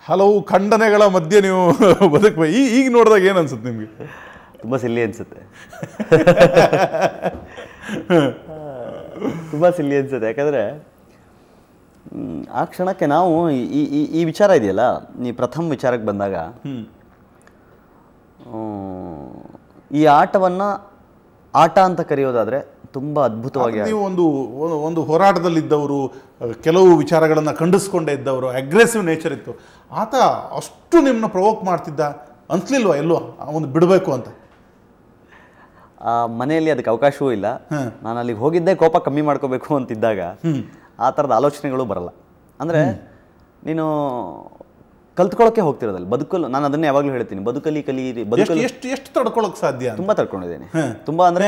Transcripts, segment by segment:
ಹಲವು ಖಂಡನೆಗಳ ಮಧ್ಯೆ ನೀವು ಬದುಕಬೇಕು. ಈಗ ನೋಡಿದಾಗ ಏನು ಅನ್ಸುತ್ತೆ ನಿಮಗೆ? ತುಂಬ ಸಿಲ್ಲಿ ಅನಿಸುತ್ತೆ. ತುಂಬ ಸಿಲ್ಲಿ ಅನಿಸುತ್ತೆ. ಯಾಕಂದರೆ ಆ ಕ್ಷಣಕ್ಕೆ ನಾವು ಈ ವಿಚಾರ ಇದೆಯಲ್ಲ, ಈ ಪ್ರಥಮ ವಿಚಾರಕ್ಕೆ ಬಂದಾಗ ಈ ಆಟವನ್ನು ಆಟ ಅಂತ ಕರೆಯೋದಾದರೆ ತುಂಬ ಅದ್ಭುತವಾಗಿ, ನೀವು ಒಂದು ಹೋರಾಟದಲ್ಲಿದ್ದವರು, ಕೆಲವು ವಿಚಾರಗಳನ್ನು ಖಂಡಿಸ್ಕೊಂಡೇ ಇದ್ದವರು, ಅಗ್ರೆಸಿವ್ ನೇಚರ್ ಇತ್ತು. ಆತ ಅಷ್ಟು ನಿಮ್ಮನ್ನ ಪ್ರವೋಕ್ ಮಾಡ್ತಿದ್ದ ಅನ್ಸ್ಲಿಲ್ವಾ ಎಲ್ಲೋ ಒಂದು ಬಿಡಬೇಕು ಅಂತ? ಮನೆಯಲ್ಲಿ ಅದಕ್ಕೆ ಅವಕಾಶವೂ ಇಲ್ಲ. ನಾನು ಅಲ್ಲಿಗೆ ಹೋಗಿದ್ದೆ ಕೋಪ ಕಮ್ಮಿ ಮಾಡ್ಕೋಬೇಕು ಅಂತಿದ್ದಾಗ ಆ ಥರದ ಆಲೋಚನೆಗಳು ಬರಲ್ಲ. ಅಂದರೆ ನೀನು ಕಲ್ತ್ಕೊಳ್ಳೋಕೆ ಹೋಗ್ತಿರೋದಲ್ಲ, ಬದುಕಲು. ನಾನು ಅದನ್ನೇ ಯಾವಾಗಲೂ ಹೇಳ್ತೀನಿ, ಕಲೀರಿ. ಬದುಕಲು ಎಷ್ಟು ತಡ್ಕೊಳ್ಳೋಕೆ ಸಾಧ್ಯ? ತುಂಬ ತಡ್ಕೊಂಡಿದ್ದೇನೆ. ತುಂಬ ಅಂದರೆ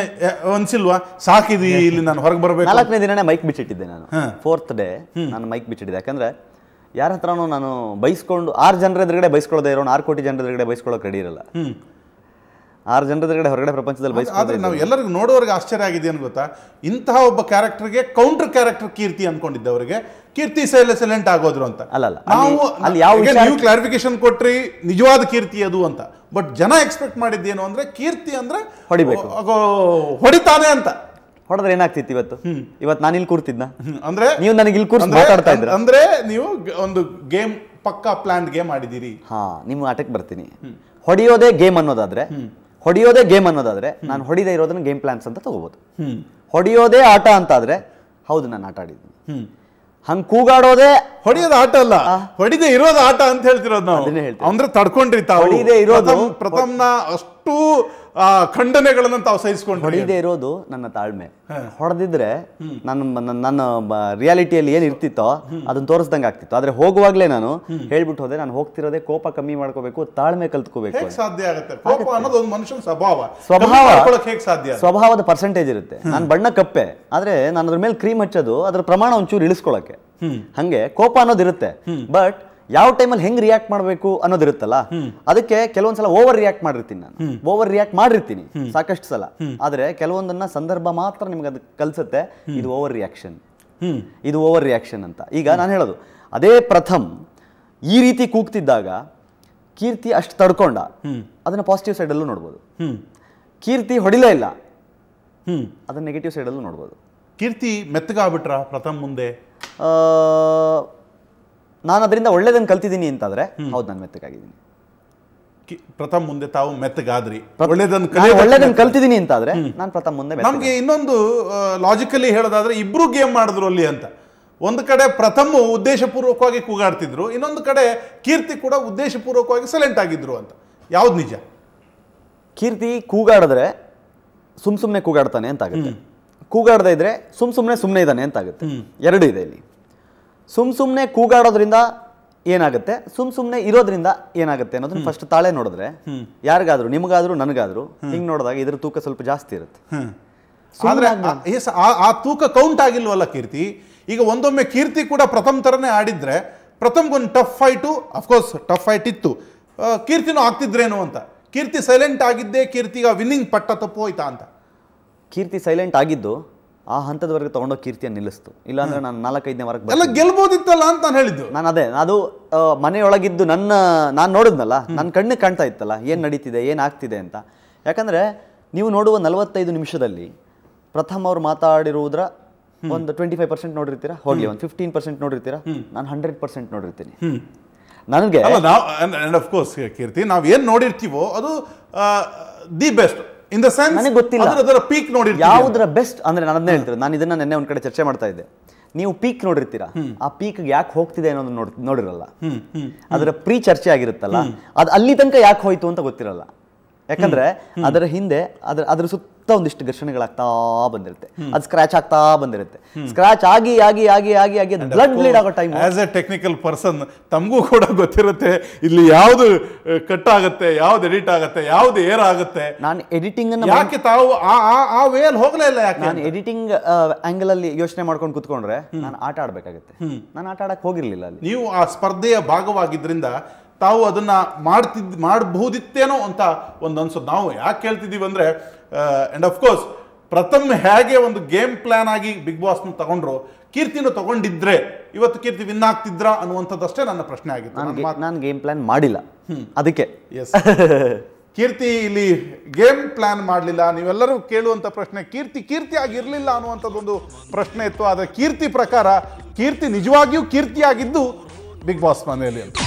ಅನ್ಸಿಲ್ವಾ ಸಾಕಿದಿ ಇಲ್ಲಿ ನಾನು ಹೊರಗೆ ಬರಬೇಕು? 4ನೇ ದಿನನೇ ಮೈಕ್ ಬಿಚ್ಚಿಟ್ಟಿದ್ದೆ ನಾನು. 4th ಡೇ ನಾನು ಮೈಕ್ ಬಿಚ್ಚಿಟ್ಟಿದ್ದೆ. ಯಾಕಂದರೆ ಯಾರ ಹತ್ರನೂ ನಾನು ಬೈಸ್ಕೊಂಡು 6 ಜನರ ಎದುರುಗಡೆ ಬೈಸ್ಕೊಳ್ಳೋದೇ ಇರೋನು 6 ಕೋಟಿ ಜನರ ಎದುರುಗಡೆ ಬೈಸ್ಕೊಳ್ಳೋಕೆ ರೆಡಿ ಇರಲ್ಲ. 6 ಜನರ ಎದುರುಗಡೆ ಹೊರಗಡೆ ಪ್ರಪಂಚದಲ್ಲಿ ಬೈಸ್ಕೊಳ್ಳೋದು. ನಾವು ಎಲ್ಲರಿಗೂ ನೋಡೋರಿಗೆ ಆಶ್ಚರ್ಯ ಆಗಿದೆ ಏನು ಗೊತ್ತಾ, ಇಂತಹ ಒಬ್ಬ ಕ್ಯಾರೆಕ್ಟರ್ಗೆ ಕೌಂಟರ್ ಕ್ಯಾರೆಕ್ಟರ್ ಕೀರ್ತಿ ಅನ್ಕೊಂಡಿದ್ದವರಿಗೆ ಕೀರ್ತಿ ಸೈಲೆಂಟ್ ಆಗೋದ್ರು ಅಂತ. ನೀವು ಕ್ಲಾರಿಫಿಕೇಶನ್ ಕೊಟ್ರಿ ನಿಜವಾದ ಕೀರ್ತಿ ಅದು ಅಂತ. ಬಟ್ ಜನ ಎಕ್ಸ್ಪೆಕ್ಟ್ ಮಾಡಿದ್ದೇನು ಅಂದ್ರೆ ಕೀರ್ತಿ ಅಂದ್ರೆ ಹೊಡಿಬೇಕು, ಹೊಡಿತಾನೆ ಅಂತ. ಹೊಡೆದ್ರೆ ಏನಾಗ್ತಿತ್ತು? ಇವತ್ತು ನಾನು ಇಲ್ಲಿ ಕೂರ್ತಿದ್ನ ಅಂದ್ರೆ ನೀವು ನನಗೆ ಇಲ್ಲಿ ಕೂರ್ಸಿ ಮಾತಾಡ್ತಾ ಇದ್ರ ಅಂದ್ರೆ ನೀವು ಒಂದು ಗೇಮ್ ಪಕ್ಕಾ ಪ್ಲಾನ್ ಗೇಮ್ ಮಾಡಿದಿರಿ. ನಿಮ್ಮ ಆಟಕ್ಕೆ ಬರ್ತೀನಿ. ಹೊಡೆಯೋದೇ ಗೇಮ್ ಅನ್ನೋದಾದ್ರೆ ನಾನು ಹೊಡಿದೇ ಇರೋದನ್ನ ಗೇಮ್ ಪ್ಲಾನ್ಸ್ ಅಂತ ತಗೋಬಹುದು. ಹೊಡೆಯೋದೇ ಆಟ ಅಂತಾದ್ರೆ ಹೌದು ನಾನು ಆಟ ಆಡಿದ್ದೀನಿ. ಹಂಗ್ ಕೂಗಾಡೋದೇ ಹೊಡೆಯೋದು ಆಟ ಅಲ್ಲ, ಹೊಡಿದೆ ಇರೋದು ಆಟ ಅಂತ ಹೇಳ್ತಿರೋದು ನಾವು. ಅಂದ್ರೆ ತಡ್ಕೊಂಡ್ರಿ ತಾವು. ಹೊಡಿದೇ ಇರೋದು ಪ್ರಥಮ್ನ ಅಷ್ಟು ಖಂಡನೆಗಳನ್ನ ತಾವು ಸಹಿಸ್ಕೊಂಡು. ಹೊಡಿದೇ ಇರೋದು ನನ್ನ ತಾಳ್ಮೆ. ಹೊಡೆದಿದ್ರೆ ನನ್ನ ರಿಯಾಲಿಟಿಯಲ್ಲಿ ಏನ್ ಇರ್ತಿತ್ತೋ ಅದನ್ನ ತೋರಿಸ್ದಂಗೆ ಆಗ್ತಿತ್ತು. ಆದ್ರೆ ಹೋಗುವಾಗ್ಲೇ ನಾನು ಹೇಳ್ಬಿಟ್ಟು ಹೋದೆ, ನಾನು ಹೋಗ್ತಿರೋದೇ ಕೋಪ ಕಮ್ಮಿ ಮಾಡ್ಕೋಬೇಕು, ತಾಳ್ಮೆ ಕಲ್ತ್ಕೋಬೇಕು. ಸಾಧ್ಯ ಆಗುತ್ತೆ? ಕೋಪ ಅನ್ನೋದು ಒಂದು ಮನುಷ್ಯನ ಸ್ವಭಾವದ ಪರ್ಸೆಂಟೇಜ್ ಇರುತ್ತೆ. ನಾನು ಬಣ್ಣ ಕಪ್ಪೆ, ಆದ್ರೆ ನಾನು ಅದ್ರ ಮೇಲೆ ಕ್ರೀಮ್ ಹಚ್ಚೋದು ಅದ್ರ ಪ್ರಮಾಣ ಒಂಚೂರು ಇಳಿಸ್ಕೊಳಕ್ಕೆ. ಹಂಗೆ ಕೋಪ ಅನ್ನೋದಿರುತ್ತೆ. ಬಟ್ ಯಾವ ಟೈಮಲ್ಲಿ ಹೆಂಗ್ ರಿಯಾಕ್ಟ್ ಮಾಡಬೇಕು ಅನ್ನೋದಿರುತ್ತಲ್ಲ, ಅದಕ್ಕೆ ಕೆಲವೊಂದ್ಸಲ ಓವರ್ ರಿಯಾಕ್ಟ್ ಮಾಡಿರ್ತೀನಿ ಸಾಕಷ್ಟು ಸಲ. ಆದ್ರೆ ಕೆಲವೊಂದನ್ನ ಸಂದರ್ಭ ಮಾತ್ರ ನಿಮ್ಗೆ ಅದು ಕಲ್ಸುತ್ತೆ ಇದು ಓವರ್ ರಿಯಾಕ್ಷನ್ ಅಂತ. ಈಗ ನಾನು ಹೇಳೋದು ಅದೇ ಪ್ರಥಮ್ ಈ ರೀತಿ ಕೂಗ್ತಿದ್ದಾಗ ಕೀರ್ತಿ ಅಷ್ಟು ತಡ್ಕೊಂಡ, ಅದನ್ನ ಪಾಸಿಟಿವ್ ಸೈಡಲ್ಲೂ ನೋಡ್ಬೋದು. ಕೀರ್ತಿ ಹೊಡಿಲೇ ಇಲ್ಲ, ಅದನ್ನ ನೆಗೆಟಿವ್ ಸೈಡಲ್ಲೂ ನೋಡ್ಬೋದು. ಕೀರ್ತಿ ಮೆತ್ತಗಾಗ್ಬಿಟ್ರ ಪ್ರಥಮ್ ಮುಂದೆ? ನಾನು ಅದರಿಂದ ಒಳ್ಳೇದನ್ನು ಕಲ್ತಿದ್ದೀನಿ ಅಂತಾದ್ರೆ ಹೌದು, ನಾನು ಮೆತ್ತಗಾಗಿದ್ದೀನಿ. ಪ್ರಥಮ್ ಮುಂದೆ ತಾವು ಮೆತ್ತಗಾದ್ರಿ, ಒಳ್ಳೇದನ್ನು ಕಲ್ತಿದ್ದೀನಿ ಅಂತಾದ್ರೆ ನಾನು ಪ್ರಥಮ್ ಮುಂದೆ. ನಮ್ಗೆ ಇನ್ನೊಂದು ಲಾಜಿಕಲಿ ಹೇಳೋದಾದ್ರೆ ಇಬ್ರು ಗೇಮ್ ಮಾಡಿದ್ರು ಅಲ್ಲಿ ಅಂತ. ಒಂದು ಕಡೆ ಪ್ರಥಮ್ ಉದ್ದೇಶಪೂರ್ವಕವಾಗಿ ಕೂಗಾಡ್ತಿದ್ರು, ಇನ್ನೊಂದು ಕಡೆ ಕೀರ್ತಿ ಕೂಡ ಉದ್ದೇಶಪೂರ್ವಕವಾಗಿ ಸೈಲೆಂಟ್ ಆಗಿದ್ರು ಅಂತ. ಯಾವ್ದು ನಿಜ? ಕೀರ್ತಿ ಕೂಗಾಡಿದ್ರೆ ಸುಮ್ನೆ ಕೂಗಾಡ್ತಾನೆ ಅಂತ ಆಗುತ್ತೆ. ಕೂಗಾಡದೇ ಇದ್ರೆ ಸುಮ್ನೆ ಇದ್ದಾನೆ ಅಂತ ಆಗುತ್ತೆ. ಎರಡು ಇದೆ ಇಲ್ಲಿ. ಸುಮ್ನೆ ಕೂಗಾಡೋದ್ರಿಂದ ಏನಾಗುತ್ತೆ, ಸುಮ್ನೆ ಇರೋದ್ರಿಂದ ಏನಾಗುತ್ತೆ ಅನ್ನೋದನ್ನ ಫಸ್ಟ್ ತಾಳೆ ನೋಡಿದ್ರೆ ಯಾರಿಗಾದ್ರೂ, ನಿಮಗಾದ್ರೂ ನನಗಾದ್ರೂ ಹಿಂಗ್ ನೋಡಿದಾಗ ಇದ್ರ ತೂಕ ಸ್ವಲ್ಪ ಜಾಸ್ತಿ ಇರುತ್ತೆ. ಆ ತೂಕ ಕೌಂಟ್ ಆಗಿಲ್ವಲ್ಲ ಕೀರ್ತಿ? ಈಗ ಒಂದೊಮ್ಮೆ ಕೀರ್ತಿ ಕೂಡ ಪ್ರಥಮ್ ತರನೇ ಆಡಿದ್ರೆ ಪ್ರಥಮ್ಗೊಂದು ಟಫ್ ಫೈಟ್ ಇತ್ತು, ಕೀರ್ತಿನೂ ಆಗ್ತಿದ್ರೇನು ಅಂತ. ಕೀರ್ತಿ ಸೈಲೆಂಟ್ ಆಗಿದ್ದೆ ಕೀರ್ತಿಗ ವಿನ್ನಿಂಗ್ ಪಟ್ಟ ತಪ್ಪು ಹೋಯ್ತಾ ಅಂತ? ಕೀರ್ತಿ ಸೈಲೆಂಟ್ ಆಗಿದ್ದು ಆ ಹಂತದವರೆಗೆ ತಗೊಂಡೋಗಿ ಕೀರ್ತಿಯನ್ನು ನಿಲ್ಲಿಸ್ತು. ಇಲ್ಲಾಂದ್ರೆ ನಾನು 4-5ನೇ ವಾರಕ್ಕೆ ಎಲ್ಲ ಗೆಲ್ಬೋದಿತ್ತಲ್ಲ ಅಂತ ನಾನು ಹೇಳಿದ್ದು. ನಾನು ಅದು ಮನೆಯೊಳಗಿದ್ದು ನಾನು ನೋಡಿದ್ನಲ್ಲ, ನನ್ನ ಕಣ್ಣಿಗೆ ಕಾಣ್ತಾ ಇತ್ತಲ್ಲ ಏನು ನಡೀತಿದೆ, ಏನಾಗ್ತಿದೆ ಅಂತ. ಯಾಕಂದ್ರೆ ನೀವು ನೋಡುವ 45 ನಿಮಿಷದಲ್ಲಿ ಪ್ರಥಮ್ ಅವ್ರು ಮಾತಾಡಿರುವುದರ ಒಂದು 25% ನೋಡಿರ್ತೀರಾ, ಹೋಗ್ಲಿ ಒಂದು 15% ನೋಡಿರ್ತೀರಾ, ನಾನು 100% ನೋಡಿರ್ತೀನಿ. ನನಗೆ ಕೀರ್ತಿ ನಾವ್ ಏನ್ ನೋಡಿರ್ತೀವೋ ಅದು the best in the sense. ನನಗೆ ಗೊತ್ತಿಲ್ಲ ಅದರ ಪೀಕ್ ನೋಡಿರ್ತೀವಿ, ಯಾವುದರ ಬೆಸ್ಟ್ ಅಂದ್ರೆ ನಾನು ಅದನ್ನೇ ಹೇಳ್ತೀನಿ. ನಾನು ಇದನ್ನ ನೆನ್ನೆ ಒಂದ್ ಕಡೆ ಚರ್ಚೆ ಮಾಡ್ತಾ ಇದ್ದೆ. ನೀವು ಪೀಕ್ ನೋಡಿರ್ತೀರಾ, ಆ ಪೀಕ್ ಯಾಕೆ ಹೋಗ್ತಿದೆ ಅನ್ನೋದನ್ನ ನೋಡಿರಲ್ಲ. ಅದರ ಪ್ರೀ ಚರ್ಚೆ ಆಗಿರುತ್ತಲ್ಲ, ಅದು ಅಲ್ಲಿ ತನಕ ಯಾಕೆ ಹೋಯ್ತು ಅಂತ ಗೊತ್ತಿರಲ್ಲ. ಯಾಕಂದ್ರೆ ಅದರ ಹಿಂದೆ ಅದ್ರ ಸುತ್ತ ಒಂದಿಷ್ಟು ಘರ್ಷಣೆಗಳಾಗ್ತಾ ಬಂದಿರುತ್ತೆ, ಅದು ಸ್ಕ್ರಾಚ್ ಆಗ್ತಾ ಬಂದಿರುತ್ತೆ. ಸ್ಕ್ರಾಚ್ ಆಗಿ ಆಗಿ ಆಗಿ ಆಗಿ ಆಗಿ ಬ್ಲಡ್ ಬ್ಲೀಡ್ ಆಗೋ time. As A technical person ತಮಗೂ ಕೂಡ ಗೊತ್ತಿರುತ್ತೆ ಇಲ್ಲಿ ಯಾವ್ದು ಕಟ್ ಆಗುತ್ತೆ, ಯಾವ್ದು ಎಡಿಟ್ ಆಗುತ್ತೆ, ಯಾವ್ದು ಏರ್ ಆಗುತ್ತೆ. ನಾನು ಎಡಿಟಿಂಗ್ ಅನ್ನ ಯಾಕೆ ತಾವು ಆ ವೇಲ್ ಹೋಗ್ಲೇ ಇಲ್ಲ? ಯಾಕೆ? ನಾನು ಎಡಿಟಿಂಗ್ ಆಂಗಲ್ ಅಲ್ಲಿ ಯೋಚನೆ ಮಾಡ್ಕೊಂಡು ಕುತ್ಕೊಂಡ್ರೆ ನಾನು ಆಟ ಆಡ್ಬೇಕಾಗತ್ತೆ. ನಾನು ಆಟ ಆಡಕ್ ಹೋಗಿರ್ಲಿಲ್ಲ ಅಲ್ಲಿ. ನೀವು ಆ ಸ್ಪರ್ಧೆಯ ಭಾಗವಾಗಿದ್ರಿಂದ ತಾವು ಅದನ್ನ ಮಾಡಬಹುದಿತ್ತೇನೋ ಅಂತ ಒಂದು ಅನ್ಸೋದು. ನಾವು ಯಾಕೆ ಕೇಳ್ತಿದ್ದೀವಿ ಅಂದ್ರೆ, ಅಂಡ್ ಆಫ್ ಕೋರ್ಸ್ ಪ್ರಥಮ್ ಹೇಗೆ ಒಂದು ಗೇಮ್ ಪ್ಲಾನ್ ಆಗಿ ಬಿಗ್ ಬಾಸ್ನ ತಗೊಂಡ್ರು, ಕೀರ್ತಿನೂ ತಗೊಂಡಿದ್ರೆ ಇವತ್ತು ಕೀರ್ತಿ ವಿನ್ ಆಗ್ತಿದ್ರಾ ಅನ್ನುವಂಥದ್ದಷ್ಟೇ ನನ್ನ ಪ್ರಶ್ನೆ ಆಗಿತ್ತು. ನಾನು ಗೇಮ್ ಪ್ಲಾನ್ ಮಾಡಿಲ್ಲ, ಅದಕ್ಕೆ ಎಸ್ ಕೀರ್ತಿ ಇಲ್ಲಿ ಗೇಮ್ ಪ್ಲಾನ್ ಮಾಡಲಿಲ್ಲ. ನೀವೆಲ್ಲರೂ ಕೇಳುವಂಥ ಪ್ರಶ್ನೆ ಕೀರ್ತಿ ಆಗಿರಲಿಲ್ಲ ಅನ್ನುವಂಥದ್ದೊಂದು ಪ್ರಶ್ನೆ ಇತ್ತು. ಆದರೆ ಕೀರ್ತಿ ಪ್ರಕಾರ ಕೀರ್ತಿ ನಿಜವಾಗಿಯೂ ಕೀರ್ತಿಯಾಗಿದ್ದು ಬಿಗ್ ಬಾಸ್ ಮನೆಯಲ್ಲಿ ಅಂತ.